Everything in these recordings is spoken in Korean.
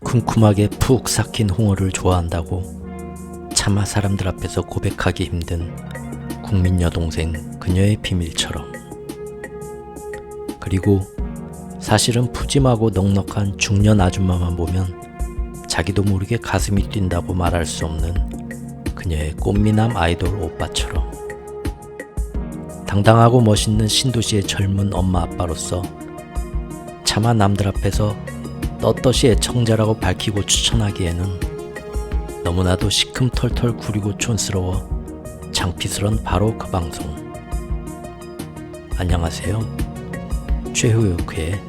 쿰쿰하게 푹 삭힌 홍어를 좋아한다고 차마 사람들 앞에서 고백하기 힘든 국민 여동생 그녀의 비밀처럼, 그리고 사실은 푸짐하고 넉넉한 중년 아줌마만 보면 자기도 모르게 가슴이 뛴다고 말할 수 없는 그녀의 꽃미남 아이돌 오빠처럼, 당당하고 멋있는 신도시의 젊은 엄마 아빠로서 차마 남들 앞에서 떳떳이 애청자라고 밝히고 추천하기에는 너무나도 시큼털털 구리고 촌스러워 창피스런 바로 그 방송. 안녕하세요. 최후역회의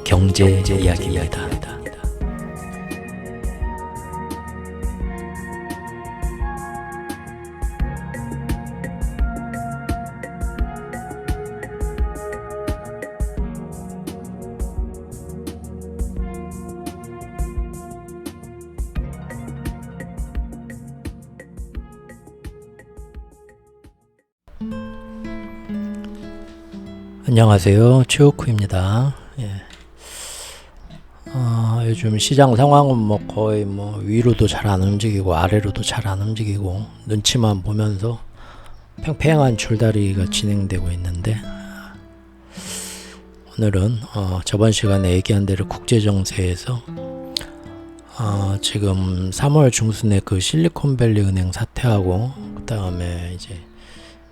경제 이야기입니다. 안녕하세요. 최호쿠입니다. 요즘 시장 상황은 거의 위로도 잘 안 움직이고 아래로도 잘 안 움직이고 눈치만 보면서 팽팽한 줄다리기가 진행되고 있는데, 오늘은 저번 시간에 얘기한 대로 국제정세에서 지금 3월 중순에 그 실리콘밸리 은행 사태하고, 그 다음에 이제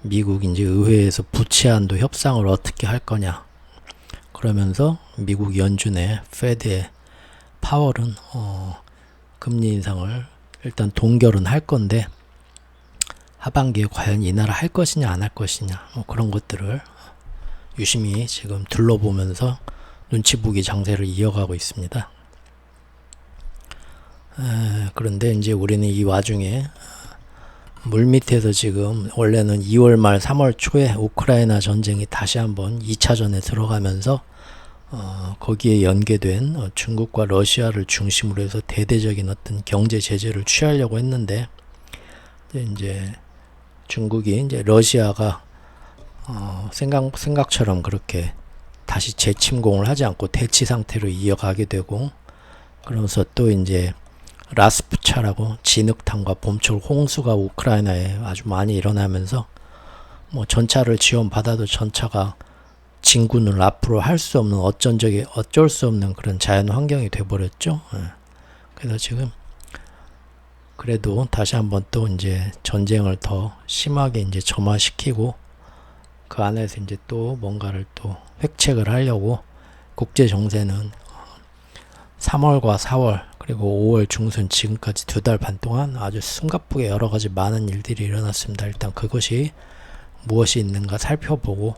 미국 이제 의회에서 부채한도 협상을 어떻게 할 거냐, 그러면서 미국 연준의 페드의 파월은 금리 인상을 일단 동결은 할 건데 하반기에 과연 이 나라 할 것이냐 안 할 것이냐, 그런 것들을 유심히 지금 둘러보면서 눈치 보기 장세를 이어가고 있습니다. 그런데 이제 우리는 이 와중에 물밑에서 지금 원래는 2월 말 3월 초에 우크라이나 전쟁이 다시 한번 2차전에 들어가면서 거기에 연계된 중국과 러시아를 중심으로 해서 대대적인 어떤 경제 제재를 취하려고 했는데, 이제 중국이 이제 러시아가 생각처럼 그렇게 다시 재침공을 하지 않고 대치 상태로 이어가게 되고, 그러면서 또 이제 라스푸차라고 진흙탕과 봄철 홍수가 우크라이나에 아주 많이 일어나면서 전차를 지원받아도 전차가 진군을 앞으로 할 수 없는 어쩔 수 없는 그런 자연 환경이 돼버렸죠. 그래서 지금 그래도 다시 한번 또 이제 전쟁을 더 심하게 이제 점화시키고 그 안에서 이제 또 뭔가를 또 획책을 하려고 국제 정세는 3월과 4월 그리고 5월 중순 지금까지 2달 반 동안 아주 숨가쁘게 여러 가지 많은 일들이 일어났습니다. 일단 그것이 무엇이 있는가 살펴보고,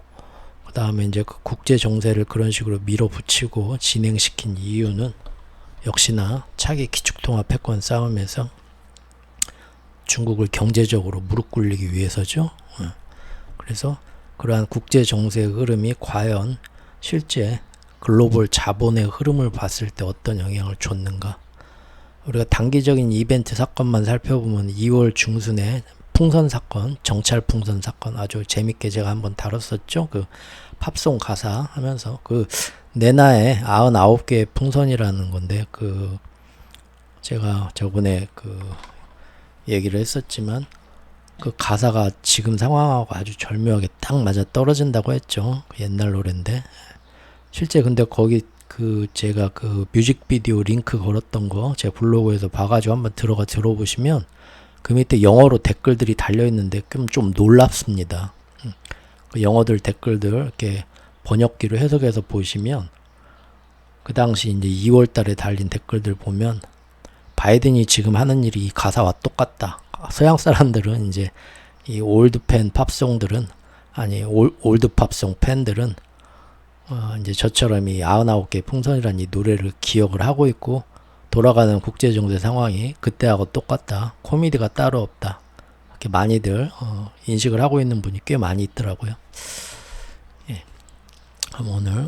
그 다음에 이제 그 국제 정세를 그런 식으로 밀어붙이고 진행시킨 이유는 역시나 차기 기축통화 패권 싸움에서 중국을 경제적으로 무릎 꿇리기 위해서죠. 그래서 그러한 국제 정세의 흐름이 과연 실제 글로벌 자본의 흐름을 봤을 때 어떤 영향을 줬는가. 우리가 단기적인 이벤트 사건만 살펴보면 2월 중순에 풍선 사건, 정찰 풍선 사건 아주 재밌게 제가 한번 다뤘었죠. 그 팝송 가사 하면서 그 내나에 99개의 풍선이라는 건데, 그 제가 저번에 그 얘기를 했었지만 그 가사가 지금 상황하고 아주 절묘하게 딱 맞아 떨어진다고 했죠. 그 옛날 노래인데 실제 근데 거기 그 제가 그 뮤직비디오 링크 걸었던 거 제 블로그에서 봐가지고 한번 들어보시면 그 밑에 영어로 댓글들이 달려있는데 좀 놀랍습니다. 그 영어들 댓글들 이렇게 번역기로 해석해서 보시면 그 당시 이제 2월 달에 달린 댓글들 보면 바이든이 지금 하는 일이 이 가사와 똑같다. 서양 사람들은 이제 이 올드팬 팝송들은 올드 팝송 팬들은 이제 저처럼 이 99개 풍선이라는 이 노래를 기억을 하고 있고 돌아가는 국제정세 상황이 그때하고 똑같다. 코미디가 따로 없다. 이렇게 많이들 인식을 하고 있는 분이 꽤 많이 있더라고요. 그럼 오늘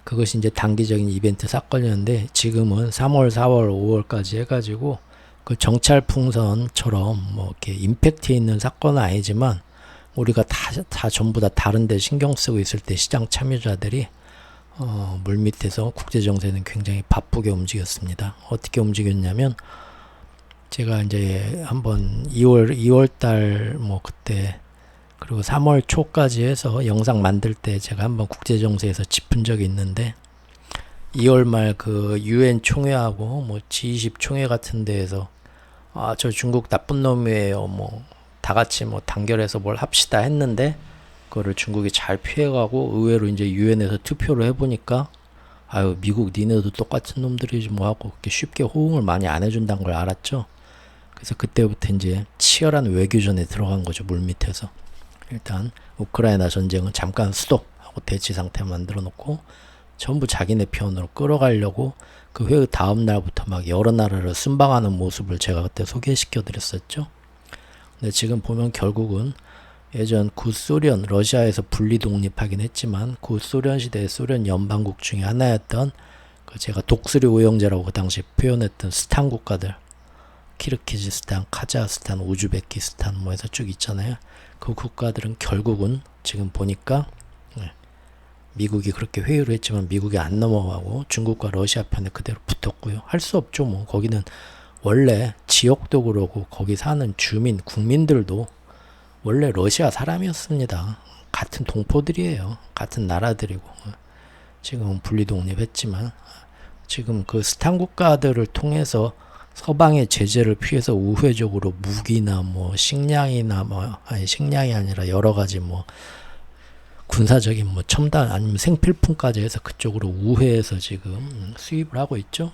그것이 이제 단기적인 이벤트 사건이었는데, 지금은 3월, 4월, 5월까지 해가지고 그 정찰 풍선처럼 이렇게 임팩트 있는 사건은 아니지만 우리가 다 전부 다 다른 데 신경 쓰고 있을 때 시장 참여자들이 물밑에서 국제정세는 굉장히 바쁘게 움직였습니다. 어떻게 움직였냐면 제가 이제 한번 2월 달 뭐 그때 그리고 3월 초까지 해서 영상 만들 때 제가 한번 국제정세에서 짚은 적이 있는데 2월 말 그 UN 총회하고 뭐 G20 총회 같은 데에서 저 중국 나쁜 놈이에요. 뭐 다 같이 뭐 단결해서 뭘 합시다 했는데 그거를 중국이 잘 피해가고 의외로 이제 유엔에서 투표를 해보니까 아유 미국 니네도 똑같은 놈들이지 뭐 하고 그렇게 쉽게 호응을 많이 안 해준다는 걸 알았죠. 그래서 그때부터 이제 치열한 외교전에 들어간 거죠. 물밑에서 일단 우크라이나 전쟁은 잠깐 스톱하고 대치 상태 만들어 놓고 전부 자기네 편으로 끌어가려고 그 회의 다음 날부터 막 여러 나라를 순방하는 모습을 제가 그때 소개시켜 드렸었죠. 근데 지금 보면 결국은 예전 구소련 러시아에서 분리 독립하긴 했지만 구소련 시대의 소련 연방국 중에 하나였던 그 제가 독수리 오형제라고 그 당시 표현했던 스탄 국가들 키르기즈스탄, 카자흐스탄, 우즈베키스탄 뭐 해서 쭉 있잖아요. 그 국가들은 결국은 지금 보니까 미국이 그렇게 회유를 했지만 미국이 안 넘어가고 중국과 러시아 편에 그대로 붙었고요. 할 수 없죠. 뭐 거기는 원래 지역도 그러고 거기 사는 주민, 국민들도 원래 러시아 사람이었습니다. 같은 동포들이에요. 같은 나라들이고 지금은 분리 독립했지만 지금 그 스탄 국가들을 통해서 서방의 제재를 피해서 우회적으로 무기나 뭐 식량이나 뭐 아니 식량이 아니라 여러 가지 뭐 군사적인 뭐 첨단 아니면 생필품까지 해서 그쪽으로 우회해서 지금 수입을 하고 있죠.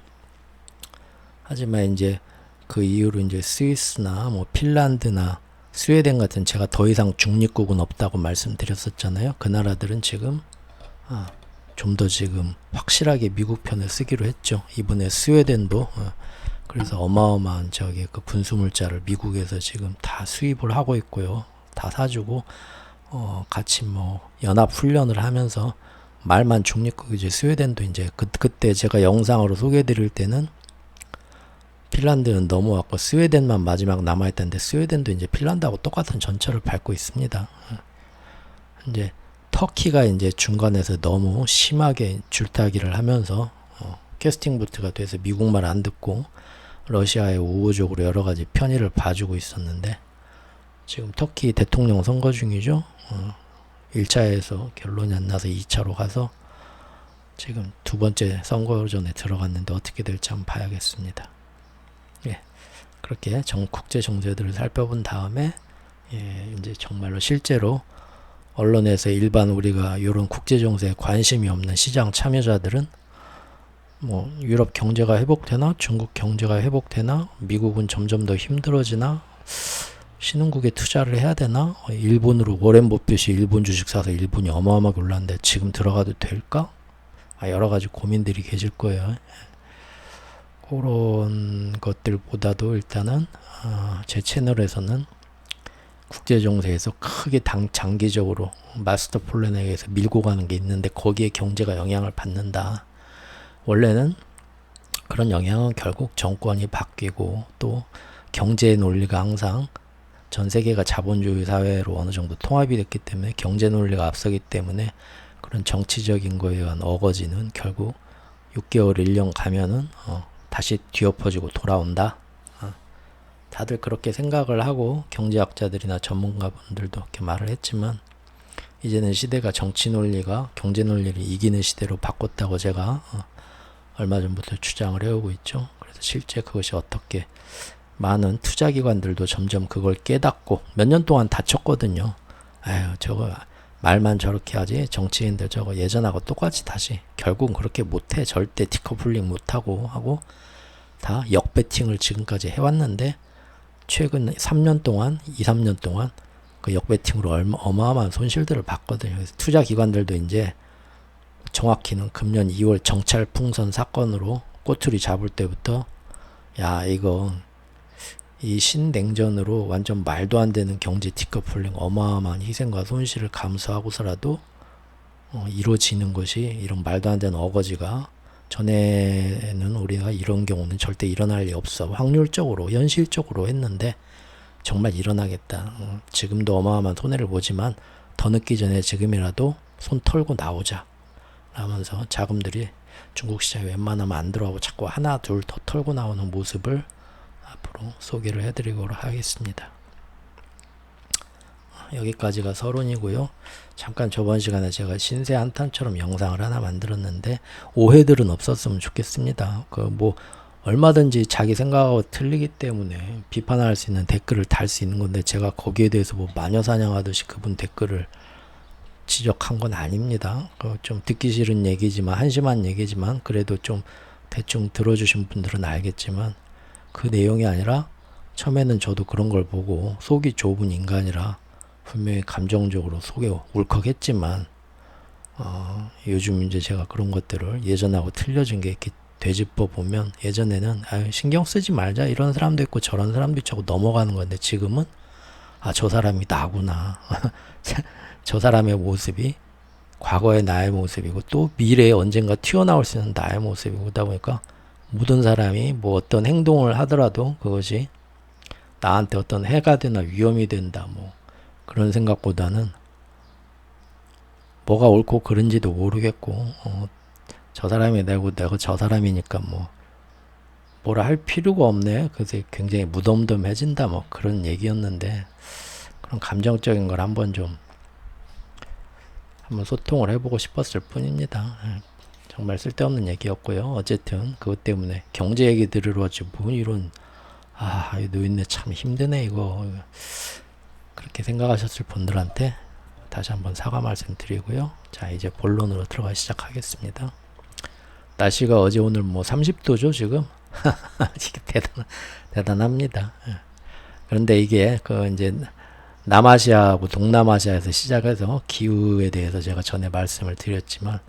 하지만 이제 그 이후로 이제 스위스나 뭐 핀란드나 스웨덴 같은 제가 더 이상 중립국은 없다고 말씀드렸었잖아요. 그 나라들은 지금 좀 더 지금 확실하게 미국 편을 쓰기로 했죠. 이번에 스웨덴도 그래서 어마어마한 저기 그 군수물자를 미국에서 지금 다 수입을 하고 있고요. 다 사주고 같이 뭐 연합 훈련을 하면서 말만 중립국이지 스웨덴도 이제 그때 제가 영상으로 소개해드릴 때는 핀란드는 넘어왔고 스웨덴만 마지막 남아있다는데 스웨덴도 이제 핀란드하고 똑같은 전철을 밟고 있습니다. 이제 터키가 이제 중간에서 너무 심하게 줄타기를 하면서 캐스팅 보트가 돼서 미국말 안 듣고 러시아에 우호적으로 여러 가지 편의를 봐주고 있었는데 지금 터키 대통령 선거 중이죠. 1차에서 결론이 안 나서 2차로 가서 지금 두 번째 선거전에 들어갔는데 어떻게 될지 한번 봐야겠습니다. 예, 그렇게 국제 정세들을 살펴본 다음에 이제 정말로 실제로 언론에서 일반 우리가 이런 국제 정세에 관심이 없는 시장 참여자들은 뭐 유럽 경제가 회복되나 중국 경제가 회복되나 미국은 점점 더 힘들어지나 신흥국에 투자를 해야 되나 일본으로 워렌 버핏이 일본 주식 사서 일본이 어마어마하게 올랐는데 지금 들어가도 될까? 여러 가지 고민들이 계실 거예요. 그런 것들보다도 일단은 제 채널에서는 국제 정세에서 크게 장기적으로 마스터 플랜에 의해서 밀고 가는 게 있는데 거기에 경제가 영향을 받는다. 원래는 그런 영향은 결국 정권이 바뀌고 또 경제의 논리가 항상 전 세계가 자본주의 사회로 어느 정도 통합이 됐기 때문에 경제 논리가 앞서기 때문에 그런 정치적인 거에 의한 어거지는 결국 6개월, 1년 가면은 다시 뒤엎어지고 돌아온다. 다들 그렇게 생각을 하고 경제학자들이나 전문가분들도 그렇게 말을 했지만 이제는 시대가 정치 논리가 경제 논리를 이기는 시대로 바꿨다고 제가 얼마 전부터 주장을 해오고 있죠. 그래서 실제 그것이 어떻게 많은 투자기관들도 점점 그걸 깨닫고 몇 년 동안 다쳤거든요. 아유 저거 말만 저렇게 하지 정치인들 저거 예전하고 똑같이 다시 결국은 그렇게 못해. 절대 디커플링 못하고 하고 다 역배팅을 지금까지 해왔는데 최근 3년 동안 2-3년 동안 그 역배팅으로 어마어마한 손실들을 봤거든요. 그래서 투자기관들도 이제 정확히는 금년 2월 정찰 풍선 사건으로 꼬투리 잡을 때부터 야 이거 이 신냉전으로 완전 말도 안 되는 경제 디커플링 어마어마한 희생과 손실을 감수하고서라도 이루어지는 것이 이런 말도 안 되는 어거지가 전에는 우리가 이런 경우는 절대 일어날 리 없어 확률적으로 현실적으로 했는데 정말 일어나겠다. 지금도 어마어마한 손해를 보지만 더 늦기 전에 지금이라도 손 털고 나오자. 라면서 자금들이 중국 시장에 웬만하면 안 들어가고 자꾸 하나 둘 더 털고 나오는 모습을 앞으로 소개를 해드리도록 하겠습니다. 여기까지가 서론이고요. 잠깐 저번 시간에 제가 신세 한탄처럼 영상을 하나 만들었는데 오해들은 없었으면 좋겠습니다. 얼마든지 자기 생각하고 틀리기 때문에 비판할 수 있는 댓글을 달 수 있는 건데 제가 거기에 대해서 마녀 사냥하듯이 그분 댓글을 지적한 건 아닙니다. 좀 듣기 싫은 얘기지만 한심한 얘기지만 그래도 좀 대충 들어주신 분들은 알겠지만 그 내용이 아니라 처음에는 저도 그런 걸 보고 속이 좁은 인간이라 분명히 감정적으로 속에 울컥했지만 요즘 이제 제가 그런 것들을 예전하고 틀려진 게 이렇게 되짚어 보면 예전에는 신경 쓰지 말자 이런 사람도 있고 저런 사람도 있고 넘어가는 건데 지금은 저 사람이 나구나 저 사람의 모습이 과거의 나의 모습이고 또 미래에 언젠가 튀어나올 수 있는 나의 모습이고 그러다 보니까 모든 사람이 어떤 행동을 하더라도 그것이 나한테 어떤 해가 되나 위험이 된다 그런 생각보다는 뭐가 옳고 그른지도 모르겠고 저 사람이 내고 내가 저 사람이니까 뭐라 할 필요가 없네. 그래서 굉장히 무덤덤해진다 그런 얘기였는데 그런 감정적인 걸 한번 소통을 해보고 싶었을 뿐입니다. 정말 쓸데없는 얘기였고요. 어쨌든 그것 때문에 경제 얘기 들으러 왔지 이런 이 노인네 참 힘드네 이거 그렇게 생각하셨을 분들한테 다시 한번 사과 말씀 드리고요. 자 이제 본론으로 들어가 시작하겠습니다. 날씨가 어제 오늘 30도죠 지금. 이게 대단합니다. 그런데 이게 이제 남아시아하고 동남아시아에서 시작해서 기후에 대해서 제가 전에 말씀을 드렸지만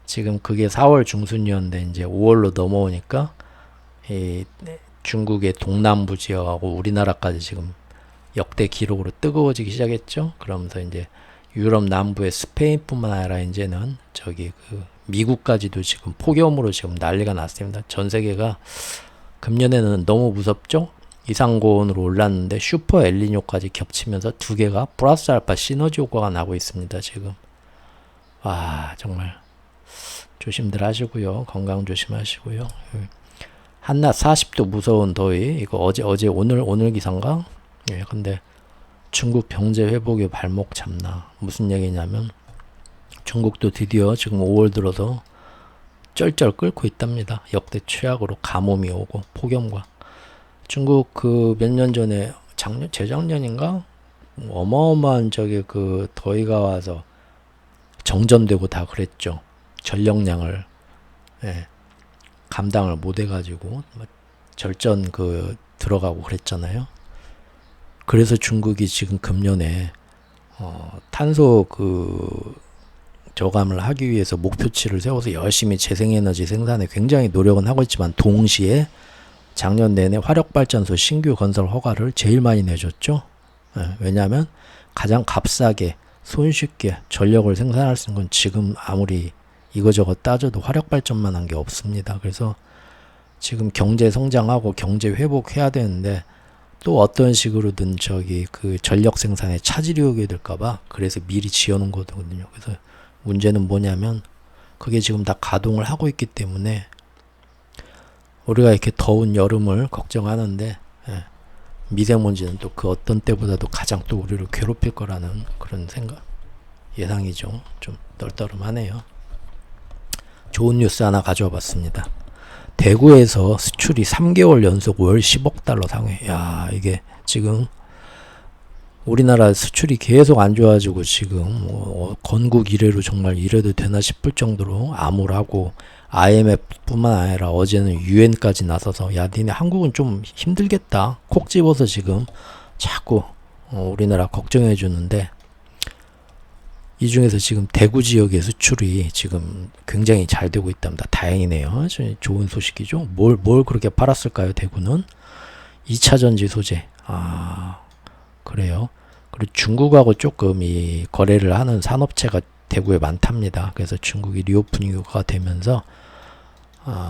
지금 그게 4월 중순이었는데 이제 5월로 넘어오니까 이 중국의 동남부 지역하고 우리나라까지 지금 역대 기록으로 뜨거워지기 시작했죠. 그러면서 이제 유럽 남부의 스페인뿐만 아니라 이제는 미국까지도 지금 폭염으로 지금 난리가 났습니다. 전 세계가 금년에는 너무 무섭죠. 이상고온으로 올랐는데 슈퍼 엘니뇨까지 겹치면서 두 개가 플러스 알파 시너지 효과가 나고 있습니다. 지금 정말 조심들 하시고요. 건강 조심하시고요. 한낮 40도 무서운 더위 이거 어제 오늘 기사인가? 근데 중국 경제 회복의 발목 잡나 무슨 얘기냐면 중국도 드디어 지금 5월 들어서 쩔쩔 끓고 있답니다. 역대 최악으로 가뭄이 오고 폭염과 중국 몇 년 전에 재작년인가 어마어마한 더위가 와서 정전되고 다 그랬죠. 전력량을 감당을 못 해가지고 절전 들어가고 그랬잖아요. 그래서 중국이 지금 금년에 탄소 저감을 하기 위해서 목표치를 세워서 열심히 재생에너지 생산에 굉장히 노력은 하고 있지만 동시에 작년 내내 화력발전소 신규 건설 허가를 제일 많이 내줬죠. 왜냐하면 가장 값싸게 손쉽게 전력을 생산할 수 있는 건 지금 아무리 이거저거 따져도 화력발전만 한 게 없습니다. 그래서 지금 경제 성장하고 경제 회복해야 되는데 또 어떤 식으로든 전력 생산에 차질이 오게 될까봐 그래서 미리 지어놓은 거거든요. 그래서 문제는 뭐냐면 그게 지금 다 가동을 하고 있기 때문에 우리가 이렇게 더운 여름을 걱정하는데 미세먼지는 또 그 어떤 때보다도 가장 또 우리를 괴롭힐 거라는 그런 예상이죠. 좀 떨떠름하네요. 좋은 뉴스 하나 가져와 봤습니다. 대구에서 수출이 3개월 연속 월 10억 달러 상회. 이게 지금 우리나라 수출이 계속 안 좋아지고 지금 건국 이래로 정말 이래도 되나 싶을 정도로 암울하고 IMF뿐만 아니라 어제는 UN까지 나서서 니네 한국은 좀 힘들겠다 콕 집어서 지금 자꾸 우리나라 걱정해 주는데 이 중에서 지금 대구 지역의 수출이 지금 굉장히 잘 되고 있답니다. 다행이네요. 좋은 소식이죠. 뭘 그렇게 팔았을까요? 대구는 2차 전지 소재. 그래요. 그리고 중국하고 조금 이 거래를 하는 산업체가 대구에 많답니다. 그래서 중국이 리오프닝가 되면서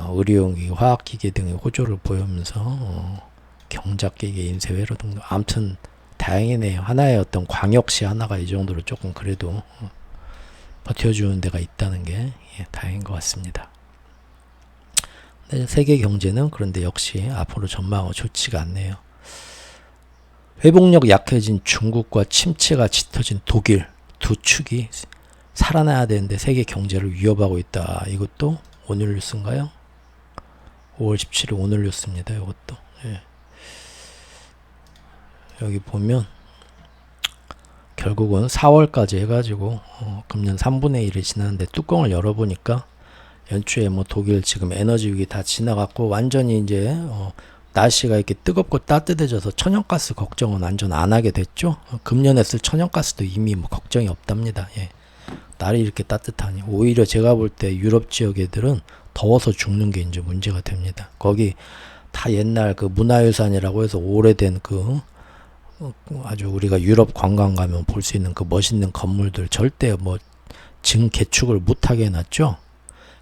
의료용기, 화학기계 등의 호조를 보이면서 경작기계 인쇄회로 등등 아무튼 다행이네요. 하나의 어떤 광역시 하나가 이 정도로 조금 그래도 버텨주는 데가 있다는 게 다행인 것 같습니다. 세계 경제는 그런데 역시 앞으로 전망은 좋지가 않네요. 회복력 약해진 중국과 침체가 짙어진 독일 두 축이 살아나야 되는데 세계 경제를 위협하고 있다. 이것도 오늘 뉴스인가요? 5월 17일 오늘 뉴스입니다. 이것도. 예. 여기 보면 결국은 4월까지 해가지고 금년 3분의 1이 지났는데 뚜껑을 열어보니까 연초에 뭐 독일 지금 에너지 위기 다 지나갔고 완전히 이제 날씨가 이렇게 뜨겁고 따뜻해져서 천연가스 걱정은 완전 안 하게 됐죠. 금년에 쓸 천연가스도 이미 뭐 걱정이 없답니다. 예. 날이 이렇게 따뜻하니 오히려 제가 볼 때 유럽 지역 애들은 더워서 죽는 게 이제 문제가 됩니다. 거기 다 옛날 그 문화유산이라고 해서 오래된 그 아주 우리가 유럽 관광 가면 볼 수 있는 그 멋있는 건물들 절대 뭐 증 개축을 못하게 해놨죠.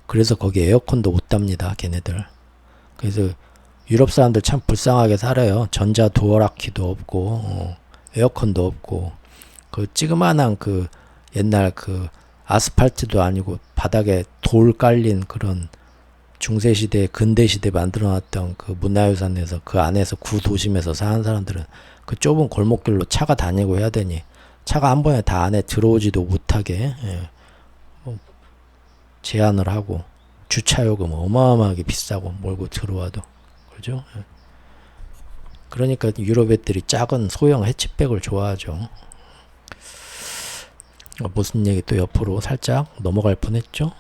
그래서 거기 에어컨도 못 답니다. 걔네들. 그래서 유럽 사람들 참 불쌍하게 살아요. 전자 도어락키도 없고 에어컨도 없고 그 찌그만한 그 옛날 그 아스팔트도 아니고 바닥에 돌 깔린 그런 중세시대 근대시대 만들어놨던 그 문화유산에서 그 안에서 구도심에서 사는 사람들은 그 좁은 골목길로 차가 다니고 해야 되니 차가 한 번에 다 안에 들어오지도 못하게 제한을 하고 주차요금 어마어마하게 비싸고 몰고 들어와도 그죠? 그러니까 유럽 애들이 작은 소형 해치백을 좋아하죠. 무슨 얘기 또 옆으로 살짝 넘어갈 뻔했죠.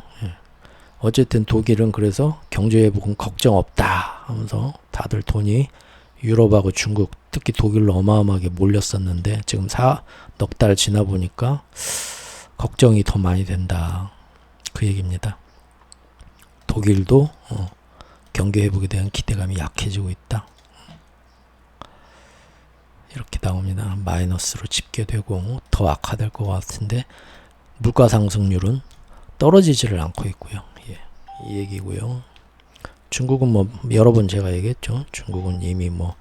어쨌든 독일은 그래서 경제회복은 걱정 없다 하면서 다들 돈이 유럽하고 중국 특히 독일로 어마어마하게 몰렸었는데 지금 넉 달 지나 보니까 걱정이 더 많이 된다 그 얘기입니다. 독일도 경기 회복에 대한 기대감이 약해지고 있다. 이렇게 나옵니다. 마이너스로 집계되고 더 악화될 것 같은데 물가 상승률은 떨어지지를 않고 있고요. 예, 이 얘기고요. 중국은 뭐 여러 번 제가 얘기했죠. 중국은 이미 뭐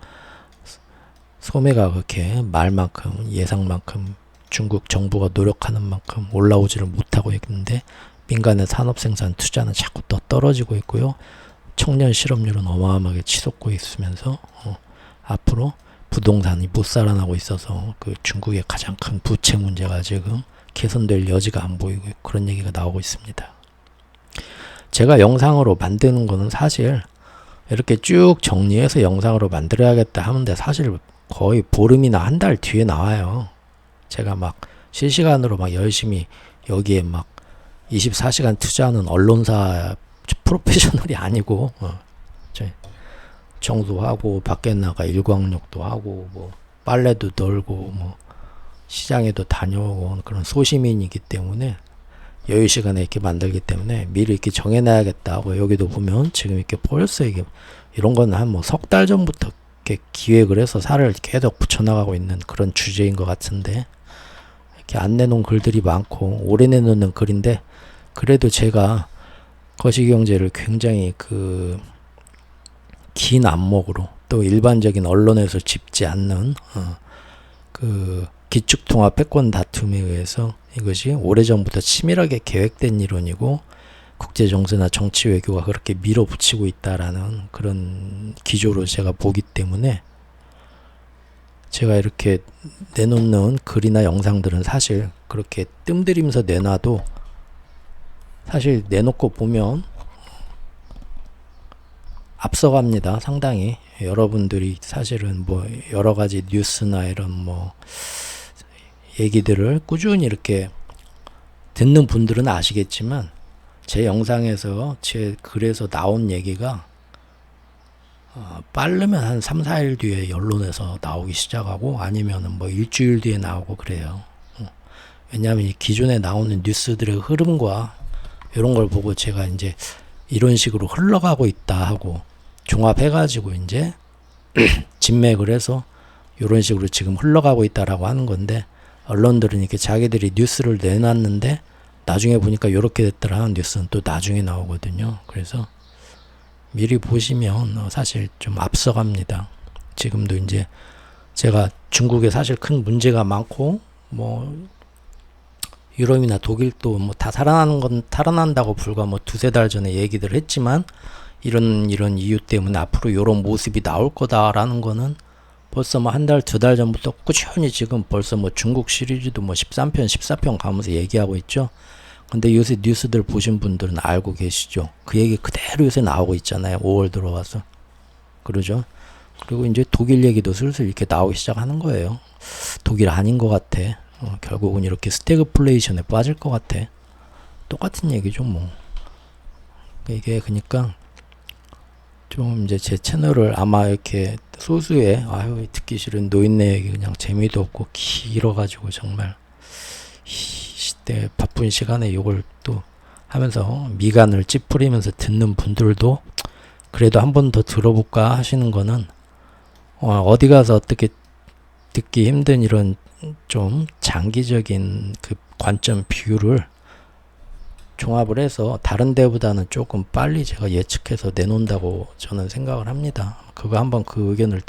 소매가 그렇게 말만큼 예상만큼 중국 정부가 노력하는 만큼 올라오지를 못하고 있는데 민간의 산업 생산 투자는 자꾸 또 떨어지고 있고요. 청년 실업률은 어마어마하게 치솟고 있으면서 앞으로 부동산이 못 살아나고 있어서 그 중국의 가장 큰 부채 문제가 지금 개선될 여지가 안 보이고 그런 얘기가 나오고 있습니다. 제가 영상으로 만드는 거는 사실 이렇게 쭉 정리해서 영상으로 만들어야겠다 하는데 사실 거의 보름이나 한 달 뒤에 나와요. 제가 막 실시간으로 막 열심히 여기에 막 24시간 투자하는 언론사 프로페셔널이 아니고 청소하고 밖에 나가 일광욕도 하고 뭐 빨래도 널고 뭐 시장에도 다녀오고 그런 소시민이기 때문에 여유 시간에 이렇게 만들기 때문에 미리 이렇게 정해놔야겠다 하고 여기도 보면 지금 이렇게 보였어요. 이게 이런 건 한 뭐 석 달 전부터 이렇게 기획을 해서 살을 계속 붙여나가고 있는 그런 주제인 것 같은데 이렇게 안 내놓은 글들이 많고 오래 내놓는 글인데 그래도 제가 거시경제를 굉장히 그 긴 안목으로 또 일반적인 언론에서 짚지 않는 그 기축통합 패권 다툼에 의해서 이것이 오래전부터 치밀하게 계획된 이론이고 국제정세나 정치 외교가 그렇게 밀어붙이고 있다라는 그런 기조로 제가 보기 때문에 제가 이렇게 내놓는 글이나 영상들은 사실 그렇게 뜸들이면서 내놔도 사실 내놓고 보면 앞서갑니다. 상당히 여러분들이 사실은 뭐 여러 가지 뉴스나 이런 뭐 얘기들을 꾸준히 이렇게 듣는 분들은 아시겠지만 제 영상에서 제 글에서 나온 얘기가 빠르면 한 3, 4일 뒤에 언론에서 나오기 시작하고 아니면은 뭐 일주일 뒤에 나오고 그래요. 왜냐하면 이 기존에 나오는 뉴스들의 흐름과 이런 걸 보고 제가 이제 이런 식으로 흘러가고 있다 하고 종합해가지고 이제 진맥을 해서 이런 식으로 지금 흘러가고 있다라고 하는 건데 언론들은 이렇게 자기들이 뉴스를 내놨는데 나중에 보니까 이렇게 됐더라 하는 뉴스는 또 나중에 나오거든요. 그래서 미리 보시면 사실 좀 앞서갑니다. 지금도 이제 제가 중국에 사실 큰 문제가 많고 뭐 유럽이나 독일도 뭐 다 살아나는 건 살아난다고 불과 뭐 두세 달 전에 얘기들 했지만 이런 이유 때문에 앞으로 이런 모습이 나올 거다라는 거는 벌써 뭐 한 달, 두 달 전부터 꾸준히 지금 벌써 뭐 중국 시리즈도 뭐 13편, 14편 가면서 얘기하고 있죠. 근데 요새 뉴스들 보신 분들은 알고 계시죠. 그 얘기 그대로 요새 나오고 있잖아요. 5월 들어와서. 그러죠. 그리고 이제 독일 얘기도 슬슬 이렇게 나오기 시작하는 거예요. 독일 아닌 것 같아. 결국은 이렇게 스태그플레이션에 빠질 것 같아. 똑같은 얘기죠, 뭐. 이게 그러니까 좀 이제 제 채널을 아마 이렇게 소수의 듣기 싫은 노인네 얘기 그냥 재미도 없고 길어가지고 정말 시대 바쁜 시간에 이걸 또 하면서 미간을 찌푸리면서 듣는 분들도 그래도 한 번 더 들어볼까 하시는 거는 어디 가서 어떻게 듣기 힘든 이런 좀 장기적인 그 관점 비율을 종합을 해서 다른 데보다는 조금 빨리 제가 예측해서 내놓는다고 저는 생각을 합니다. 그거 한번 그 의견을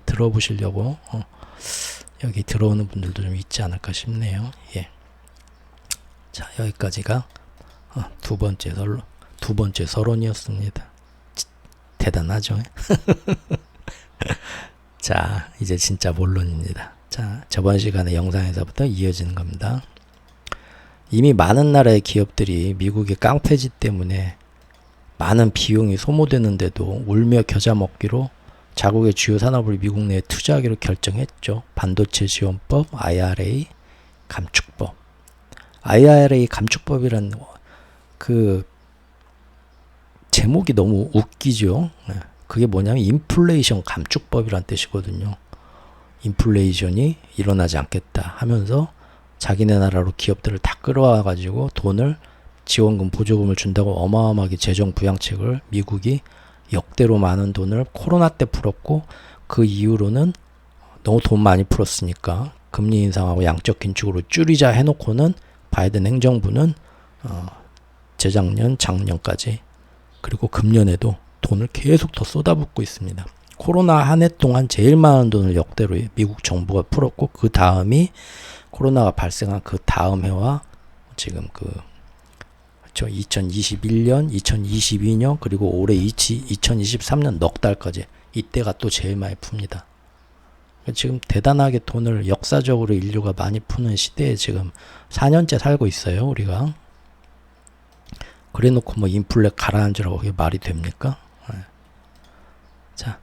들어보시려고 여기 들어오는 분들도 좀 있지 않을까 싶네요. 예. 자, 여기까지가 두 번째 서론이었습니다. 대단하죠? 자, 이제 진짜 본론입니다. 자, 저번 시간에 영상에서부터 이어지는 겁니다. 이미 많은 나라의 기업들이 미국의 깡패짓 때문에 많은 비용이 소모되는데도 울며 겨자 먹기로 자국의 주요 산업을 미국 내에 투자하기로 결정했죠. 반도체 지원법, IRA, 감축법. IRA 감축법이란 그 제목이 너무 웃기죠. 그게 뭐냐면 인플레이션 감축법이란 뜻이거든요. 인플레이션이 일어나지 않겠다 하면서 자기네 나라로 기업들을 다 끌어와 가지고 돈을 지원금 보조금을 준다고 어마어마하게 재정 부양책을 미국이 역대로 많은 돈을 코로나 때 풀었고 그 이후로는 너무 돈 많이 풀었으니까 금리 인상하고 양적 긴축으로 줄이자 해놓고는 바이든 행정부는 재작년 작년까지 그리고 금년에도 돈을 계속 더 쏟아붓고 있습니다. 코로나 한 해 동안 제일 많은 돈을 역대로 미국 정부가 풀었고 그 다음이 코로나가 발생한 그 다음 해와 지금 2021년, 2022년 그리고 올해 2023년 넉 달까지 이때가 또 제일 많이 풉니다. 지금 대단하게 돈을 역사적으로 인류가 많이 푸는 시대에 지금 4년째 살고 있어요, 우리가. 그래 놓고 뭐 인플레 가라앉으라고 그게 말이 됩니까? 자,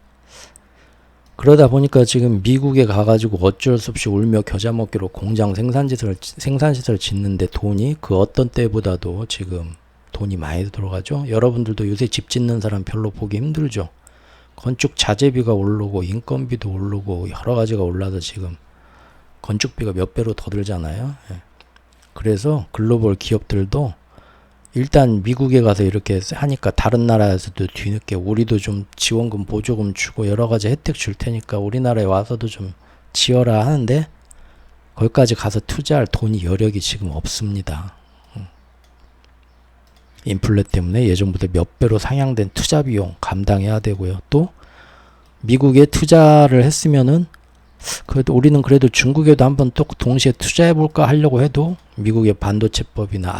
그러다 보니까 지금 미국에 가가지고 어쩔 수 없이 울며 겨자 먹기로 공장 생산시설 짓는데 돈이 그 어떤 때보다도 지금 돈이 많이 들어가죠. 여러분들도 요새 집 짓는 사람 별로 보기 힘들죠. 건축 자재비가 오르고 인건비도 오르고 여러 가지가 올라서 지금 건축비가 몇 배로 더 들잖아요. 그래서 글로벌 기업들도 일단 미국에 가서 이렇게 하니까 다른 나라에서도 뒤늦게 우리도 좀 지원금 보조금 주고 여러 가지 혜택 줄 테니까 우리나라에 와서도 좀 지어라 하는데 거기까지 가서 투자할 돈이 여력이 지금 없습니다. 인플레 때문에 예전보다 몇 배로 상향된 투자 비용 감당해야 되고요. 또 미국에 투자를 했으면은 그래도 우리는 그래도 중국에도 한번 또 동시에 투자해볼까 하려고 해도 미국의 반도체법이나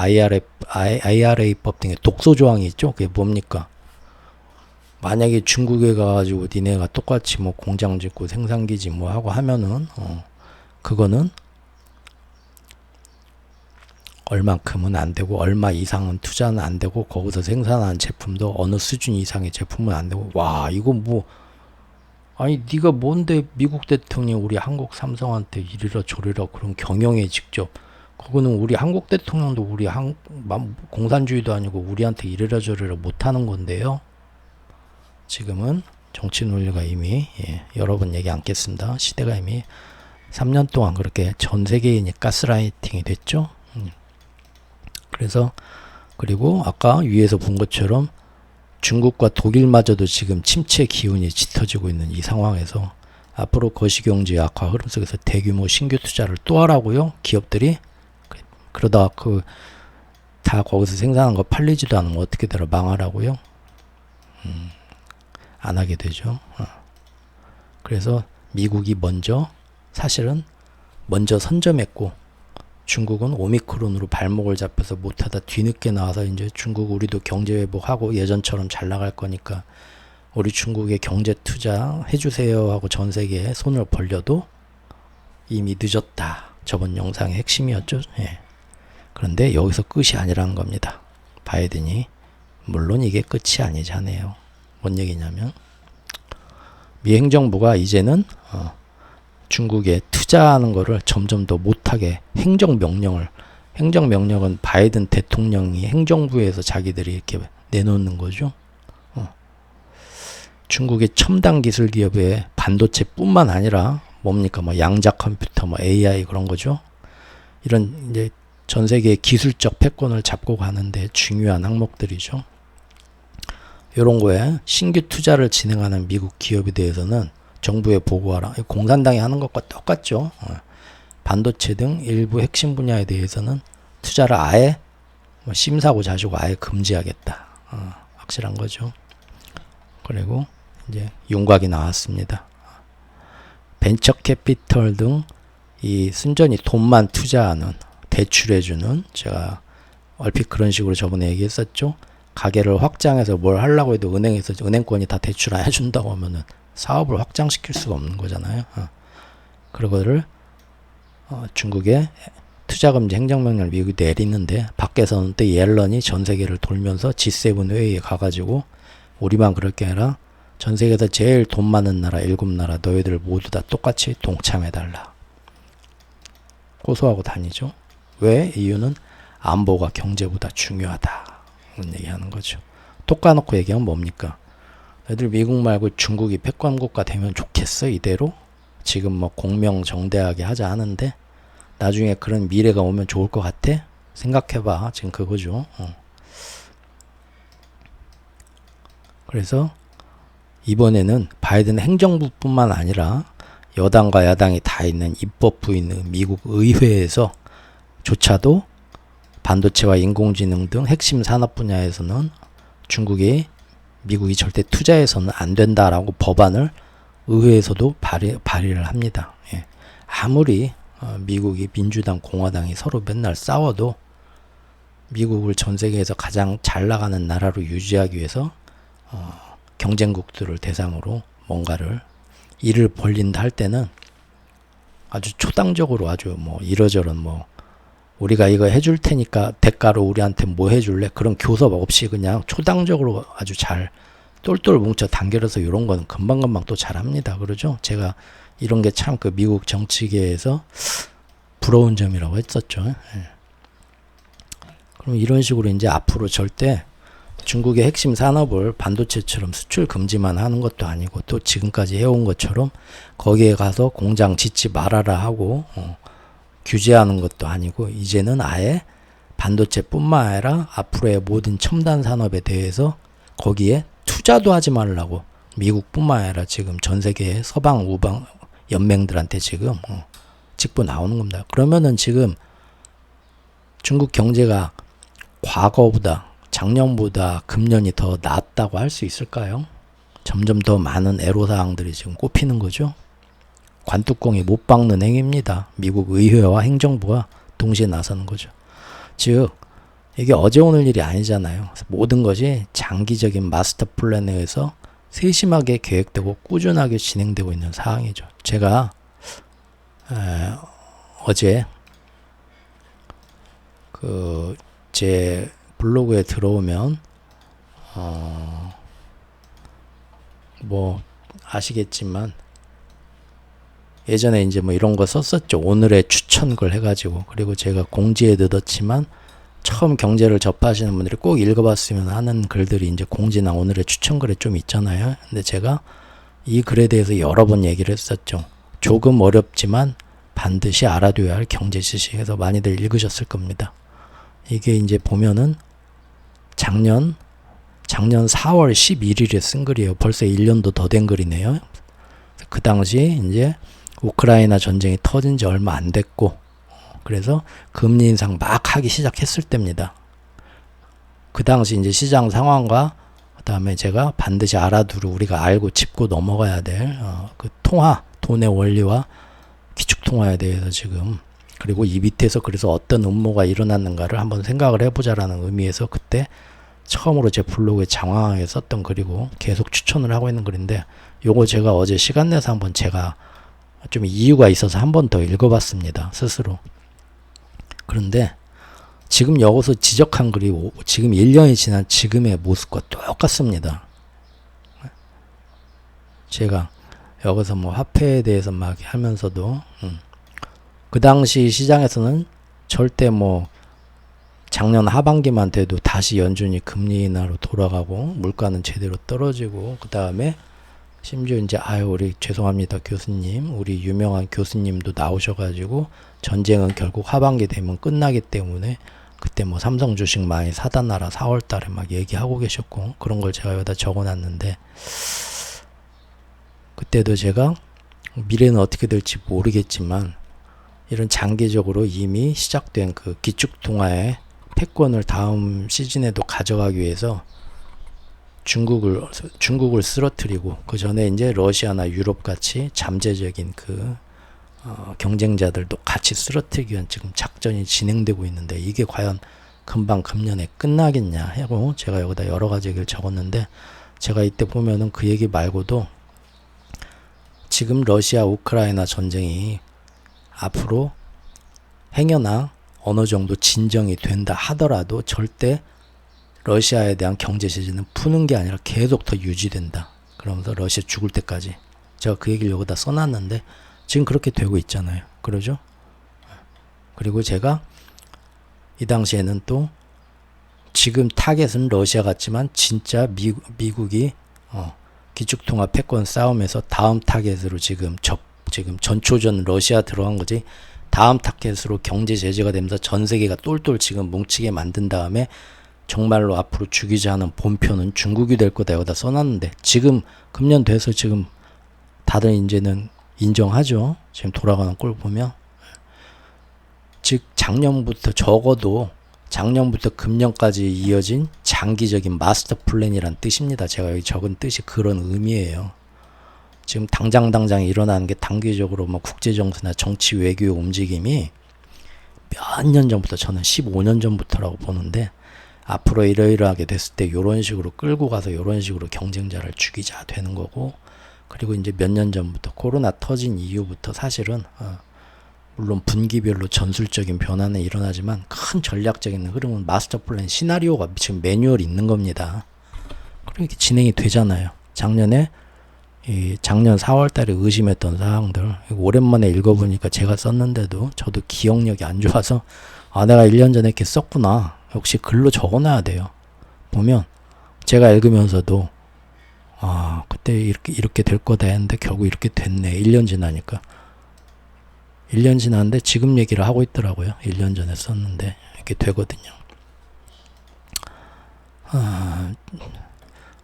IRA법 등의 독소 조항이 있죠. 그게 뭡니까? 만약에 중국에 가가지고 니네가 똑같이 뭐 공장 짓고 생산기지 뭐 하고 하면은 그거는 얼만큼은 안 되고 얼마 이상은 투자는 안 되고 거기서 생산한 제품도 어느 수준 이상의 제품은 안 되고 와 이거 뭐 아니 네가 뭔데 미국 대통령이 우리 한국 삼성한테 이리라 저리라 그런 경영에 직접 그거는 우리 한국 대통령도 우리 공산주의도 아니고 우리한테 이리라 저리라 못하는 건데요. 지금은 정치 논리가 이미 여러 번 얘기 않겠습니다. 시대가 이미 3년 동안 그렇게 전 세계인이 가스라이팅이 됐죠. 그래서 그리고 아까 위에서 본 것처럼 중국과 독일마저도 지금 침체 기운이 짙어지고 있는 이 상황에서 앞으로 거시경제 악화 흐름 속에서 대규모 신규 투자를 또 하라고요. 기업들이 그러다 다 거기서 생산한 거 팔리지도 않으면 어떻게 되나 망하라고요. 안 하게 되죠. 그래서 미국이 사실은 먼저 선점했고 중국은 오미크론으로 발목을 잡혀서 못하다 뒤늦게 나와서 이제 중국 우리도 경제 회복하고 예전처럼 잘 나갈 거니까 우리 중국에 경제 투자 해주세요 하고 전 세계에 손을 벌려도 이미 늦었다. 저번 영상의 핵심이었죠. 예. 그런데 여기서 끝이 아니라는 겁니다. 바이든이 물론 이게 끝이 아니잖아요. 뭔 얘기냐면 미 행정부가 이제는 중국에 투자하는 거를 점점 더 못하게 행정명령은 바이든 대통령이 행정부에서 자기들이 이렇게 내놓는 거죠. 중국의 첨단 기술 기업의 반도체뿐만 아니라 뭡니까 뭐 양자 컴퓨터 뭐 AI 그런 거죠. 이런 이제 전 세계의 기술적 패권을 잡고 가는데 중요한 항목들이죠. 이런 거에 신규 투자를 진행하는 미국 기업에 대해서는 정부에 보고하라. 공산당이 하는 것과 똑같죠. 반도체 등 일부 핵심 분야에 대해서는 투자를 아예 심사고 자시고 아예 금지하겠다. 확실한 거죠. 그리고 이제 윤곽이 나왔습니다. 벤처 캐피털 등 이 순전히 돈만 투자하는 대출해주는 제가 얼핏 그런 식으로 저번에 얘기했었죠. 가게를 확장해서 뭘 하려고 해도 은행에서 은행권이 다 대출 안 해준다고 하면은 사업을 확장시킬 수가 없는 거잖아요. 그거를 중국의 투자금지 행정명령을 미국이 내리는데 밖에서는 또 옐런이 전 세계를 돌면서 G7 회의에 가가지고 우리만 그럴 게 아니라 전 세계에서 제일 돈 많은 나라 7나라 너희들 모두 다 똑같이 동참해달라. 고소하고 다니죠. 왜? 이유는 안보가 경제보다 중요하다. 그런 얘기하는 거죠. 톡 까놓고 얘기하면 뭡니까? 애들 미국 말고 중국이 패권국가 되면 좋겠어 이대로? 지금 뭐 공명정대하게 하자 하는데 나중에 그런 미래가 오면 좋을 것 같아? 생각해봐. 지금 그거죠. 그래서 이번에는 바이든 행정부뿐만 아니라 여당과 야당이 다 있는 입법부 있는 미국 의회에서 조차도 반도체와 인공지능 등 핵심 산업 분야에서는 중국이 미국이 절대 투자해서는 안 된다라고 법안을 의회에서도 발의를 합니다. 예. 아무리 미국이 민주당, 공화당이 서로 맨날 싸워도 미국을 전 세계에서 가장 잘 나가는 나라로 유지하기 위해서 경쟁국들을 대상으로 뭔가를 일을 벌린다 할 때는 아주 초당적으로 아주 뭐 이러저런 뭐 우리가 이거 해줄 테니까 대가로 우리한테 뭐 해줄래? 그런 교섭 없이 그냥 초당적으로 아주 잘 똘똘 뭉쳐 당겨서 이런 거는 금방금방 또 잘합니다. 그러죠? 제가 이런 게 참 그 미국 정치계에서 부러운 점이라고 했었죠. 예. 그럼 이런 식으로 이제 앞으로 절대 중국의 핵심 산업을 반도체처럼 수출 금지만 하는 것도 아니고 또 지금까지 해온 것처럼 거기에 가서 공장 짓지 말아라 하고 규제하는 것도 아니고 이제는 아예 반도체뿐만 아니라 앞으로의 모든 첨단 산업에 대해서 거기에 투자도 하지 말라고 미국뿐만 아니라 지금 전 세계의 서방 우방 연맹들한테 지금 직보 나오는 겁니다. 그러면은 지금 중국 경제가 과거보다 작년보다 금년이 더 낫다고 할 수 있을까요? 점점 더 많은 애로사항들이 지금 꼽히는 거죠. 관뚜껑이 못 박는 행위입니다. 미국 의회와 행정부가 동시에 나서는 거죠. 즉 이게 어제 오늘 일이 아니잖아요. 모든 것이 장기적인 마스터 플랜에 의해서 세심하게 계획되고 꾸준하게 진행되고 있는 사항이죠. 제가 어제 제 블로그에 들어오면 뭐 아시겠지만 예전에 이제 뭐 이런 거 썼었죠. 오늘의 추천글 해가지고 그리고 제가 공지에 넣었지만 처음 경제를 접하시는 분들이 꼭 읽어봤으면 하는 글들이 이제 공지나 오늘의 추천글에 좀 있잖아요. 근데 제가 이 글에 대해서 여러 번 얘기를 했었죠. 조금 어렵지만 반드시 알아둬야 할 경제 지식에서 많이들 읽으셨을 겁니다. 이게 이제 보면은 작년 4월 11일에 쓴 글이에요. 벌써 1년도 더 된 글이네요. 그 당시 이제 우크라이나 전쟁이 터진 지 얼마 안 됐고 그래서 금리 인상 막 하기 시작했을 때입니다. 그 당시 이제 시장 상황과 그다음에 제가 반드시 알아두고 우리가 알고 짚고 넘어가야 될 그 통화, 돈의 원리와 기축통화에 대해서 지금 그리고 이 밑에서 그래서 어떤 음모가 일어났는가를 한번 생각을 해보자라는 의미에서 그때 처음으로 제 블로그에 장황하게 썼던 글이고 계속 추천을 하고 있는 글인데, 요거 제가 어제 시간 내서 한번 제가 좀 이유가 있어서 한 번 더 읽어봤습니다, 스스로. 그런데 지금 여기서 지적한 글이 지금 1년이 지난 지금의 모습과 똑같습니다. 제가 여기서 뭐 화폐에 대해서 막 하면서도 그 당시 시장에서는 절대 뭐 작년 하반기만 돼도 다시 연준이 금리 인하로 돌아가고 물가는 제대로 떨어지고, 그 다음에 심지어 이제 우리 죄송합니다 교수님, 우리 유명한 교수님도 나오셔가지고 전쟁은 결국 하반기 되면 끝나기 때문에 그때 뭐 삼성 주식 많이 사다 놔라 4월 달에 막 얘기하고 계셨고, 그런 걸 제가 여기다 적어놨는데, 그때도 제가 미래는 어떻게 될지 모르겠지만 이런 장기적으로 이미 시작된 그 기축통화의 패권을 다음 시즌에도 가져가기 위해서 중국을 쓰러뜨리고, 그 전에 이제 러시아나 유럽 같이 잠재적인 그 경쟁자들도 같이 쓰러뜨리기 위한 지금 작전이 진행되고 있는데, 이게 과연 금방 금년에 끝나겠냐 하고 제가 여기다 여러 가지 얘기를 적었는데, 제가 이때 보면은 그 얘기 말고도 지금 러시아 우크라이나 전쟁이 앞으로 행여나 어느 정도 진정이 된다 하더라도 절대 러시아에 대한 경제 제재는 푸는 게 아니라 계속 더 유지된다. 그러면서 러시아 죽을 때까지. 제가 그 얘기를 여기다 써놨는데 지금 그렇게 되고 있잖아요. 그러죠? 그리고 제가 이 당시에는 또 지금 타겟은 러시아 같지만 진짜 미국이 기축통화 패권 싸움에서 다음 타겟으로 지금 전초전 러시아 들어간 거지, 다음 타겟으로 경제 제재가 되면서 전 세계가 똘똘 지금 뭉치게 만든 다음에 정말로 앞으로 죽이자 하는 본표는 중국이 될 거다 여기다 써놨는데, 지금 금년 돼서 지금 다들 이제는 인정하죠. 지금 돌아가는 꼴 보면. 즉 작년부터, 적어도 작년부터 금년까지 이어진 장기적인 마스터 플랜이란 뜻입니다. 제가 여기 적은 뜻이 그런 의미예요. 지금 당장 일어나는 게 단기적으로 뭐 국제정세나 정치 외교 움직임이 몇 년 전부터, 저는 15년 전부터라고 보는데, 앞으로 이러이러하게 됐을 때 이런 식으로 끌고 가서 이런 식으로 경쟁자를 죽이자 되는 거고, 그리고 이제 몇 년 전부터 코로나 터진 이후부터 사실은 물론 분기별로 전술적인 변화는 일어나지만 큰 전략적인 흐름은 마스터 플랜 시나리오가 지금 매뉴얼이 있는 겁니다. 그렇게 진행이 되잖아요. 작년 4월 달에 의심했던 사항들 오랜만에 읽어보니까 제가 썼는데도 저도 기억력이 안 좋아서 내가 1년 전에 이렇게 썼구나. 역시 글로 적어놔야 돼요. 보면 제가 읽으면서도 그때 이렇게 될 거다 했는데 결국 이렇게 됐네. 1년 지나니까. 1년 지났는데 지금 얘기를 하고 있더라고요. 1년 전에 썼는데 이렇게 되거든요.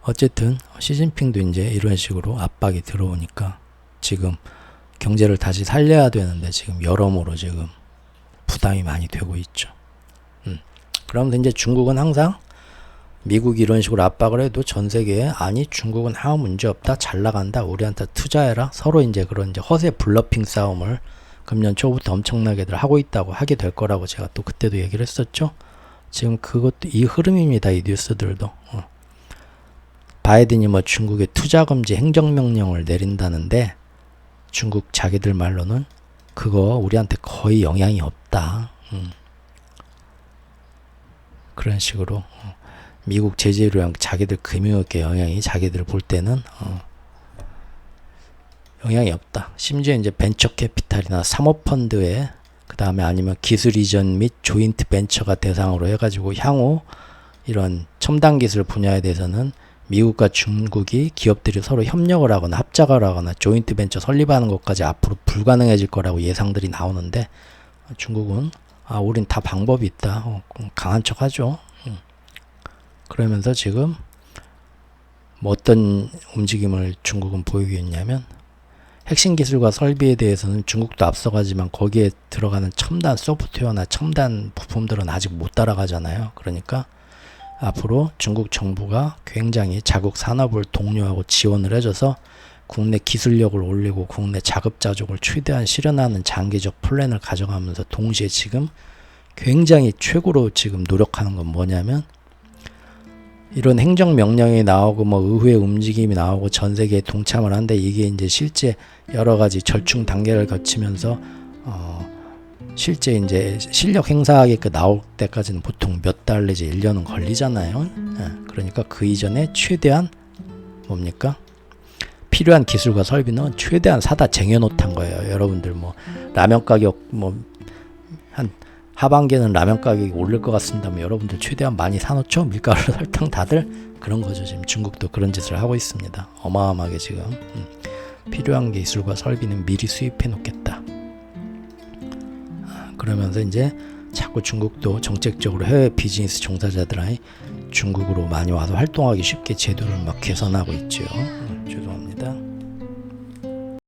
어쨌든 시진핑도 이제 이런 식으로 압박이 들어오니까 지금 경제를 다시 살려야 되는데 지금 여러모로 지금 부담이 많이 되고 있죠. 그러면서 이제 중국은 항상 미국이 이런 식으로 압박을 해도 전 세계에 중국은 아무 문제 없다, 잘 나간다, 우리한테 투자해라, 서로 이제 그런 이제 허세 블러핑 싸움을 금년 초부터 엄청나게들 하고 있다고 하게 될 거라고 제가 또 그때도 얘기를 했었죠. 지금 그것도 이 흐름입니다. 이 뉴스들도. 바이든이 뭐 중국에 투자 금지 행정명령을 내린다는데 중국 자기들 말로는 그거 우리한테 거의 영향이 없다. 그런 식으로 미국 제재로 자기들 금융업계 영향이 자기들 볼 때는 영향이 없다. 심지어 이제 벤처 캐피탈이나 사모펀드에 그 다음에 아니면 기술 이전 및 조인트 벤처가 대상으로 해가지고 향후 이런 첨단 기술 분야에 대해서는 미국과 중국이 기업들이 서로 협력을 하거나 합작을 하거나 조인트 벤처 설립하는 것까지 앞으로 불가능해질 거라고 예상들이 나오는데, 중국은 우린 다 방법이 있다. 강한 척 하죠. 그러면서 지금 뭐 어떤 움직임을 중국은 보이고 있냐면, 핵심 기술과 설비에 대해서는 중국도 앞서가지만 거기에 들어가는 첨단 소프트웨어나 첨단 부품들은 아직 못 따라가잖아요. 그러니까 앞으로 중국 정부가 굉장히 자국 산업을 독려하고 지원을 해줘서 국내 기술력을 올리고 국내 자급자족을 최대한 실현하는 장기적 플랜을 가져가면서 동시에 지금 굉장히 최고로 지금 노력하는 건 뭐냐면 이런 행정명령이 나오고 뭐 의회 움직임이 나오고 전 세계에 동참을 한데 이게 이제 실제 여러 가지 절충 단계를 거치면서 실제 이제 실력 행사하게 나올 때까지는 보통 몇 달 내지 1년은 걸리잖아요. 그러니까 그 이전에 최대한 뭡니까? 필요한 기술과 설비는 최대한 사다 쟁여놓던 거예요. 여러분들 뭐 라면 가격 뭐 한 하반기에는 라면 가격이 오를 것 같습니다. 여러분들 최대한 많이 사놓죠. 밀가루, 설탕 다들 그런 거죠. 지금 중국도 그런 짓을 하고 있습니다. 어마어마하게 지금 필요한 기술과 설비는 미리 수입해 놓겠다. 그러면서 이제 자꾸 중국도 정책적으로 해외 비즈니스 종사자들이 중국으로 많이 와서 활동하기 쉽게 제도를 막 개선하고 있죠.